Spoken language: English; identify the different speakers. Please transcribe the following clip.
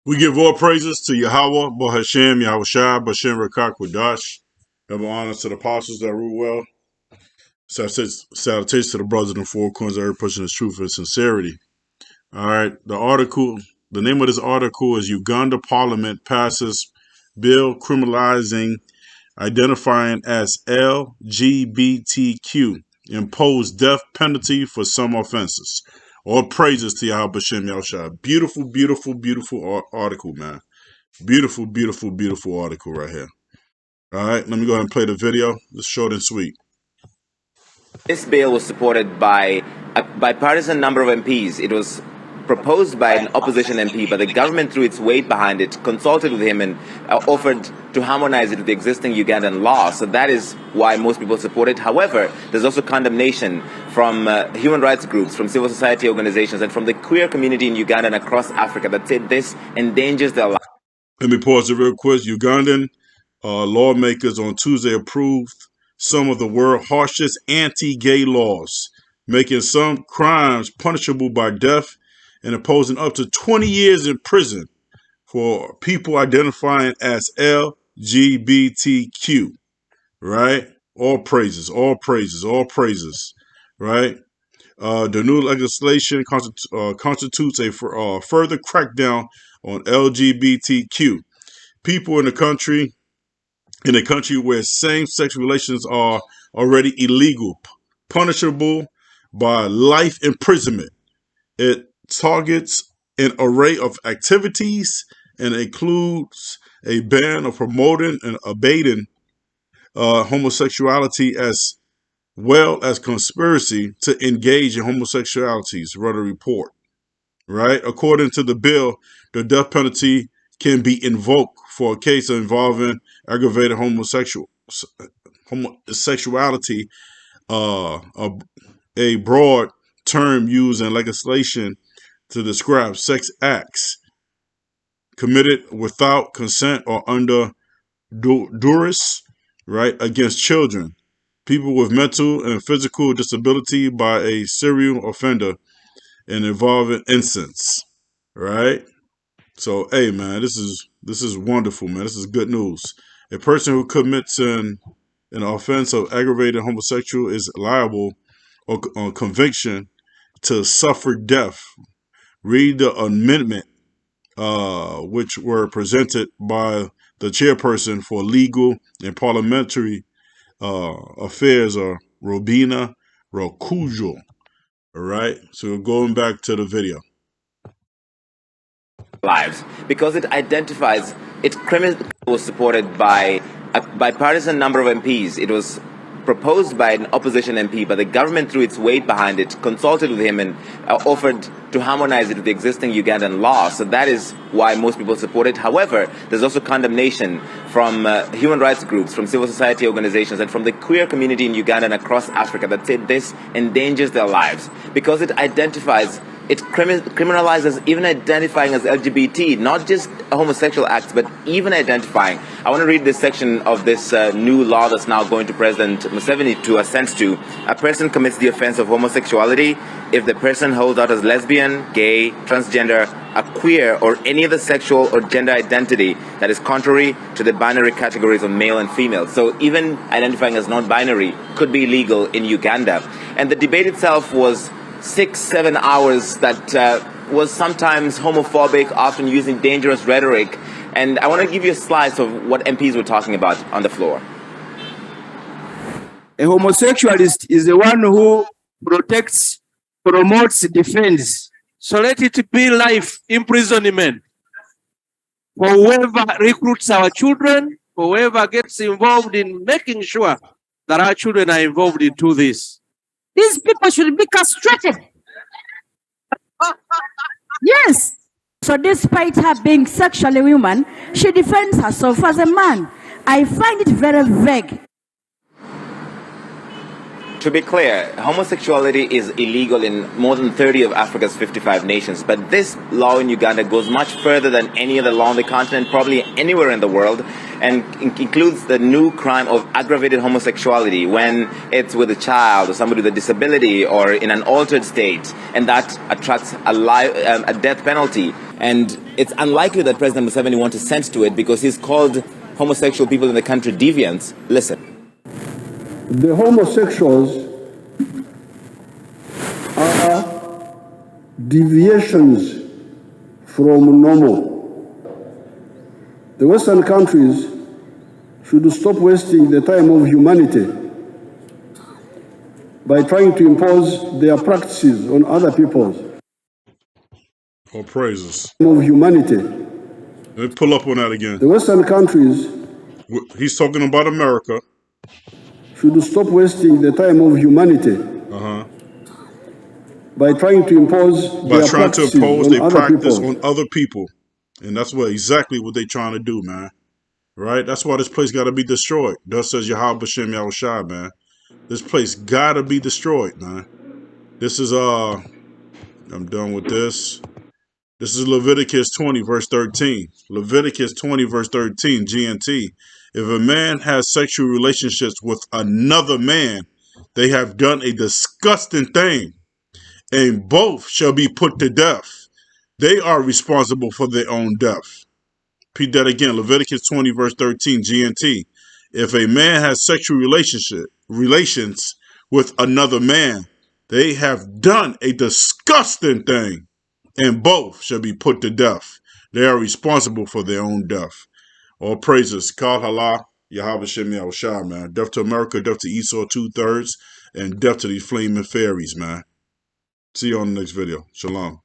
Speaker 1: We give all praises to Yahweh, Bahashem, Yahushua, Bashem, Rakak, Wadash. Double honor to the apostles that rule well. Salutations to the brothers in the four corners that are pushing the truth and sincerity. All right. The name of this article is Uganda Parliament passes bill criminalizing identifying as LGBTQ, impose death penalty for some offenses. All praises to Yahweh Bashem Yahushua. Beautiful, beautiful, beautiful article, man. Beautiful, beautiful, beautiful article right here. All right, let me go ahead and play the video. It's short and sweet.
Speaker 2: This bill was supported by a bipartisan number of MPs. It was proposed by an opposition MP, but the government threw its weight behind it, consulted with him, and offered to harmonize it with the existing Ugandan law. So that is why most people support it. However, there's also condemnation from human rights groups, from civil society organizations, and from the queer community in Uganda and across Africa that say this endangers their lives.
Speaker 1: Let me pause it real quick. Ugandan lawmakers on Tuesday approved some of the world's harshest anti-gay laws, making some crimes punishable by death and imposing up to 20 years in prison for people identifying as LGBTQ, right? All praises, all praises, all praises, right? The new legislation constitutes a further crackdown on LGBTQ. People in a country where same-sex relations are already illegal, punishable by life imprisonment. It targets an array of activities and includes a ban of promoting and abating homosexuality as well as conspiracy to engage in homosexualities, wrote a report. Right? According to the bill, the death penalty can be invoked for a case involving aggravated homosexuality, a broad term used in legislation to describe sex acts committed without consent or under duress, right, against children, people with mental and physical disability by a serial offender and involving incest, right? So, hey, man, this is wonderful, man. This is good news. A person who commits an offense of aggravated homosexual is liable on conviction to suffer death. Read the amendment, which were presented by the chairperson for legal and parliamentary affairs, Robina Rokujo. All right, so going back to the video.
Speaker 2: Lives, because it identifies, it was supported by a bipartisan number of MPs. It was proposed by an opposition MP, but the government threw its weight behind it, consulted with him, and offered to harmonize it with the existing Ugandan law. So that is why most people support it. However, there's also condemnation from human rights groups, from civil society organizations, and from the queer community in Uganda and across Africa that say this endangers their lives, because it identifies, it criminalizes even identifying as LGBT, not just homosexual acts, but even identifying. I want to read this section of this new law that's now going to President Museveni to assent to. A person commits the offense of homosexuality if the person holds out as lesbian, gay, transgender, a queer, or any other sexual or gender identity that is contrary to the binary categories of male and female. So even identifying as non-binary could be illegal in Uganda. And the debate itself was 6-7 hours that was sometimes homophobic, often using dangerous rhetoric. And I want to give you a slice of what MPs were talking about on the floor.
Speaker 3: A homosexualist is the one who protects, promotes, defends. So let it be life imprisonment for whoever recruits our children, for whoever gets involved in making sure that our children are involved into this.
Speaker 4: These people should be castrated. Yes. So despite her being sexually woman, she defends herself as a man. I find it very vague.
Speaker 2: To be clear, homosexuality is illegal in more than 30 of Africa's 55 nations, but this law in Uganda goes much further than any other law on the continent, probably anywhere in the world, and includes the new crime of aggravated homosexuality when it's with a child or somebody with a disability or in an altered state, and that attracts a death penalty. And it's unlikely that President Museveni wants to assent to it because he's called homosexual people in the country deviants. Listen.
Speaker 5: The homosexuals are deviations from normal. The Western countries should stop wasting the time of humanity by trying to impose their practices on other peoples.
Speaker 1: All praises.
Speaker 5: Of humanity.
Speaker 1: Let me pull up on that again.
Speaker 5: The Western countries.
Speaker 1: He's talking about America.
Speaker 5: Should stop wasting the time of humanity by trying to impose their practices on
Speaker 1: other people. And that's exactly what they're trying to do, man. Right? That's why this place got to be destroyed. Thus says Yahweh B'Shem Yahushua, man. This place got to be destroyed, man. This is, I'm done with this. This is Leviticus 20, verse 13. Leviticus 20, verse 13, GNT. If a man has sexual relationships with another man, they have done a disgusting thing, and both shall be put to death. They are responsible for their own death. Repeat that again. Leviticus 20, verse 13, GNT. If a man has sexual relations with another man, they have done a disgusting thing, and both shall be put to death. They are responsible for their own death. All praises. Kal Halah, Yahweh Shem Yahushua, man. Death to America, death to Esau 2/3, and death to these flaming fairies, man. See you on the next video. Shalom.